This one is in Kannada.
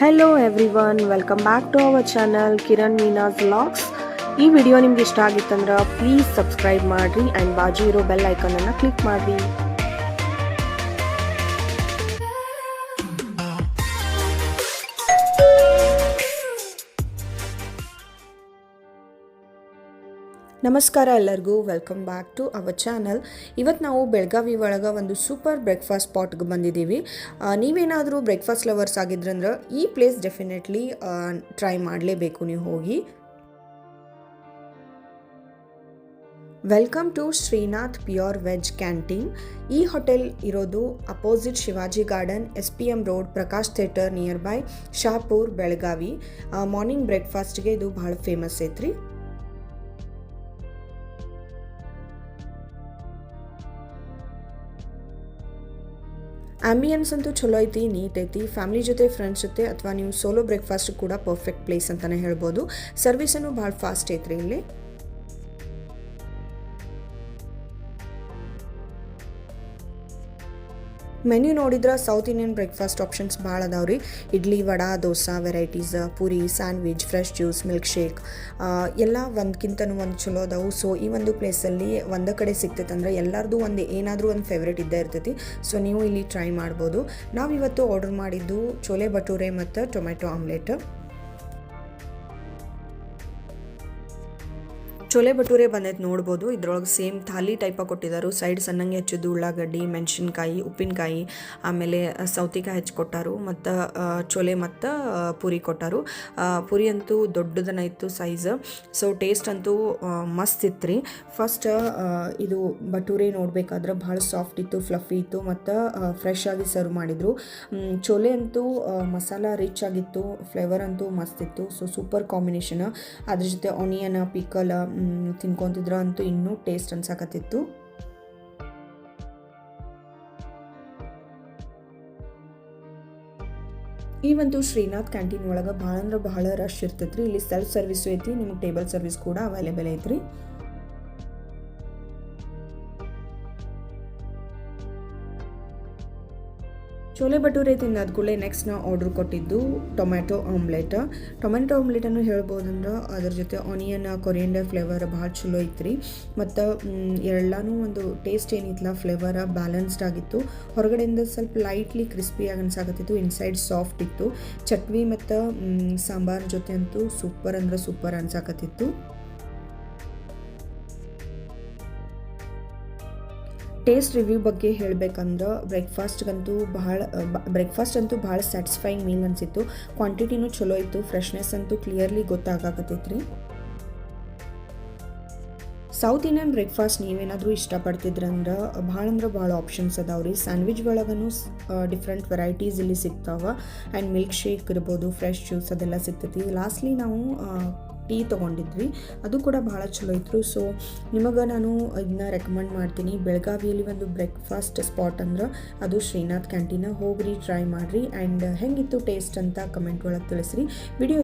Hello everyone, welcome back to our channel Kiran Meena's vlogs. ಈ ವಿಡಿಯೋ ನಿಮ್ಗೆ ಇಷ್ಟ ಆಗಿತ್ತಂದ್ರೆ ಪ್ಲೀಸ್ ಸಬ್ಸ್ಕ್ರೈಬ್ ಮಾಡಿರಿ ಆ್ಯಂಡ್ ಬಾಜು ಇರೋ ಬೆಲ್ ಐಕನನ್ನು ಕ್ಲಿಕ್ ಮಾಡಿರಿ. ನಮಸ್ಕಾರ ಎಲ್ಲರಿಗೂ, welcome back to our channel. ಇವತ್ತು ನಾವು ಬೆಳಗಾವಿ ಒಳಗೆ ಒಂದು ಸೂಪರ್ ಬ್ರೇಕ್ಫಾಸ್ಟ್ ಸ್ಪಾಟ್ಗೆ ಬಂದಿದ್ದೀವಿ. ನೀವೇನಾದರೂ ಬ್ರೇಕ್ಫಾಸ್ಟ್ ಲವರ್ಸ್ ಆಗಿದ್ರಂದ್ರೆ ಈ ಪ್ಲೇಸ್ ಡೆಫಿನೆಟ್ಲಿ ಟ್ರೈ ಮಾಡಲೇಬೇಕು ನೀವು ಹೋಗಿ. Welcome to Shrinath pure veg canteen. ಈ ಹೋಟೆಲ್ ಇರೋದು opposite Shivaji garden, SPM road, Prakash theatre nearby Shahapur, Belagavi. Morning ಬ್ರೇಕ್ಫಾಸ್ಟ್ಗೆ ಇದು ಭಾಳ ಫೇಮಸ್ ಐತ್ರಿ. ಆಂಬಿಯನ್ಸ್ ಅಂತೂ ಚಲೋ ಐತಿ, ನೀಟ್ ಐತಿ. ಫ್ಯಾಮಿಲಿ ಜೊತೆ, ಫ್ರೆಂಡ್ಸ್ ಜೊತೆ ಅಥವಾ ನೀವು ಸೋಲೋ ಬ್ರೇಕ್ಫಾಸ್ಟ್ ಕೂಡ ಪರ್ಫೆಕ್ಟ್ ಪ್ಲೇಸ್ ಅಂತಲೇ ಹೇಳ್ಬೋದು. ಸರ್ವಿಸನ್ನು ಭಾಳ ಫಾಸ್ಟ್ ಐತ್ರಿ ಇಲ್ಲಿ. ಮೆನ್ಯೂ ನೋಡಿದ್ರೆ ಸೌತ್ ಇಂಡಿಯನ್ ಬ್ರೇಕ್ಫಾಸ್ಟ್ ಆಪ್ಷನ್ಸ್ ಭಾಳ ಅದಾವ್ರಿ. Idli, vada, dosa varieties, puri, sandwich, fresh juice, milk shake ಎಲ್ಲ ಒಂದಕ್ಕಿಂತನೂ ಒಂದು ಚಲೋ ಅದಾವು. ಸೊ ಈ ಒಂದು ಪ್ಲೇಸಲ್ಲಿ ಒಂದೇ ಕಡೆ ಸಿಗ್ತೈತೆ ಅಂದ್ರೆ ಎಲ್ಲರದು ಏನಾದರೂ ಒಂದು ಫೇವ್ರೇಟ್ ಇದ್ದೇ ಇರ್ತೈತಿ. ಸೊ ನೀವು ಇಲ್ಲಿ ಟ್ರೈ ಮಾಡ್ಬೋದು. ನಾವಿವತ್ತು ಆರ್ಡರ್ ಮಾಡಿದ್ದು ಚೋಲೆ ಭಟೂರೆ ಮತ್ತು ಟೊಮೆಟೊ ಆಮ್ಲೆಟ್. ಚೋಲೆ ಭಟೂರೆ ಬಂದೈತೆ ನೋಡ್ಬೋದು. ಇದ್ರೊಳಗೆ ಸೇಮ್ ಥಾಲಿ ಟೈಪಾಗಿ ಕೊಟ್ಟಿದ್ದಾರೆ. ಸೈಡ್ ಸಣ್ಣಂಗೆ ಹೆಚ್ಚಿದ್ದು ಉಳ್ಳಾಗಡ್ಡಿ, ಮೆಣಸಿನ್ಕಾಯಿ, ಉಪ್ಪಿನಕಾಯಿ, ಆಮೇಲೆ ಸೌತೆಕಾಯಿ ಹೆಚ್ಚಿಕೊಟ್ಟಾರು ಮತ್ತು ಚೋಲೆ ಮತ್ತು ಪೂರಿ ಕೊಟ್ಟಾರು. ಪೂರಿ ಅಂತೂ ದೊಡ್ಡದನ್ನ ಇತ್ತು ಸೈಜ್. ಸೊ ಟೇಸ್ಟ್ ಅಂತೂ ಮಸ್ತ್ ಇತ್ತು ರೀ. ಫಸ್ಟ್ ಇದು ಭಟೂರೆ ನೋಡಬೇಕಾದ್ರೆ ಭಾಳ ಸಾಫ್ಟ್ ಇತ್ತು, ಫ್ಲಫಿ ಇತ್ತು ಮತ್ತು ಫ್ರೆಶ್ ಆಗಿ ಸರ್ವ್ ಮಾಡಿದರು. ಚೋಲೆ ಅಂತೂ ಮಸಾಲ ರಿಚ್ ಆಗಿತ್ತು, ಫ್ಲೇವರ್ ಅಂತೂ ಮಸ್ತ್ ಇತ್ತು. So super combination. ಅದ್ರ ಜೊತೆ ಆನಿಯನ್, ಪಿಕಲ್ ತಿನ್ಕೊಂತಿದ್ರ ಅಂತೂ ಇನ್ನೂ ಟೇಸ್ಟ್ ಅನ್ಸಾಕತ್ತಿತ್ತು. ಈ ಒಂದು ಶ್ರೀನಾಥ್ ಕ್ಯಾಂಟೀನ್ ಒಳಗೆ ಭಾಳ ಅಂದ್ರೆ ಭಾಳ ರಶ್ ಇರ್ತೈತ್ರಿ. ಇಲ್ಲಿ ಸೆಲ್ಫ್ ಸರ್ವಿಸು ಐತಿ, ನಿಮಗೆ ಟೇಬಲ್ ಸರ್ವಿಸ್ ಕೂಡ ಅವೈಲೇಬಲ್ ಐತ್ರಿ. ಚೋಲೆ ಭಟೂರೆ ತಿಂದಾದ ಕೂಡಲೇ ನೆಕ್ಸ್ಟ್ ನಾವು ಆರ್ಡ್ರ್ ಕೊಟ್ಟಿದ್ದು ಟೊಮ್ಯಾಟೊ ಆಮ್ಲೆಟ್. ಟೊಮೆಟೊ ಆಮ್ಲೆಟನ್ನು ಹೇಳ್ಬೋದಂದ್ರೆ ಅದ್ರ ಜೊತೆ ಆನಿಯನ್, ಕೊರಿಯಂಡರ್ ಫ್ಲೇವರ್ ಭಾಳ ಚಲೋ ಐತ್ರಿ. ಮತ್ತು ಎಲ್ಲನೂ ಒಂದು ಟೇಸ್ಟ್ ಏನಿತ್ತಲ್ಲ, ಫ್ಲೇವರ್ ಬ್ಯಾಲೆನ್ಸ್ಡ್ ಆಗಿತ್ತು. ಹೊರಗಡೆಯಿಂದ ಸ್ವಲ್ಪ ಲೈಟ್ಲಿ ಕ್ರಿಸ್ಪಿಯಾಗಿ ಅನ್ಸಾಕತ್ತಿತ್ತು, ಇನ್ಸೈಡ್ ಸಾಫ್ಟ್ ಇತ್ತು. ಚಟ್ನಿ ಮತ್ತು ಸಾಂಬಾರ್ ಜೊತೆ ಅಂತೂ ಸೂಪರ್ ಅಂದ್ರೆ ಸೂಪರ್ ಅನ್ಸಾಕತ್ತಿತ್ತು. ಟೇಸ್ಟ್ ರಿವ್ಯೂ ಬಗ್ಗೆ ಹೇಳಬೇಕಂದ್ರೆ ಬ್ರೇಕ್ಫಾಸ್ಟ್ ಅಂತೂ ಭಾಳ ಸ್ಯಾಟಿಸ್ಫೈಯಿಂಗ್ ಮೀಲ್ ಅನಿಸಿತ್ತು. ಕ್ವಾಂಟಿಟಿನೂ ಚಲೋ ಇತ್ತು, ಫ್ರೆಶ್ನೆಸ್ ಅಂತೂ ಕ್ಲಿಯರ್ಲಿ ಗೊತ್ತಾಗತ್ತೈತ್ರಿ. ಸೌತ್ ಇಂಡಿಯನ್ ಬ್ರೇಕ್ಫಾಸ್ಟ್ ನೀವೇನಾದರೂ ಇಷ್ಟಪಡ್ತಿದ್ರಂದ್ರೆ ಭಾಳ ಆಪ್ಷನ್ಸ್ ಅದಾವ್ರಿ. ಸ್ಯಾಂಡ್ವಿಚ್ ಒಳಗೂ ಡಿಫ್ರೆಂಟ್ ವೆರೈಟೀಸ್ ಇಲ್ಲಿ ಸಿಗ್ತಾವೆ. ಆ್ಯಂಡ್ ಮಿಲ್ಕ್ ಶೇಕ್ ಇರ್ಬೋದು, ಫ್ರೆಶ್ ಜ್ಯೂಸ್ ಅದೆಲ್ಲ ಸಿಗ್ತೈತಿ. ಲಾಸ್ಟ್ಲಿ ನಾವು ಟೀ ತೊಗೊಂಡಿದ್ವಿ, ಅದು ಕೂಡ ಭಾಳ ಚಲೋ ಇತ್ತು. ಸೊ ನಿಮಗೆ ನಾನು ಇದನ್ನ ರೆಕಮೆಂಡ್ ಮಾಡ್ತೀನಿ. ಬೆಳಗಾವಿಯಲ್ಲಿ ಒಂದು ಬ್ರೇಕ್ಫಾಸ್ಟ್ ಸ್ಪಾಟ್ ಅಂದ್ರೆ ಅದು ಶ್ರೀನಾಥ್ ಕ್ಯಾಂಟೀನ್. ಹೋಗ್ರಿ, ಟ್ರೈ ಮಾಡಿರಿ. ಆ್ಯಂಡ್ ಹೆಂಗಿತ್ತು ಟೇಸ್ಟ್ ಅಂತ ಕಮೆಂಟ್ ಒಳಗೆ ತಿಳಿಸ್ರಿ. ವಿಡಿಯೋ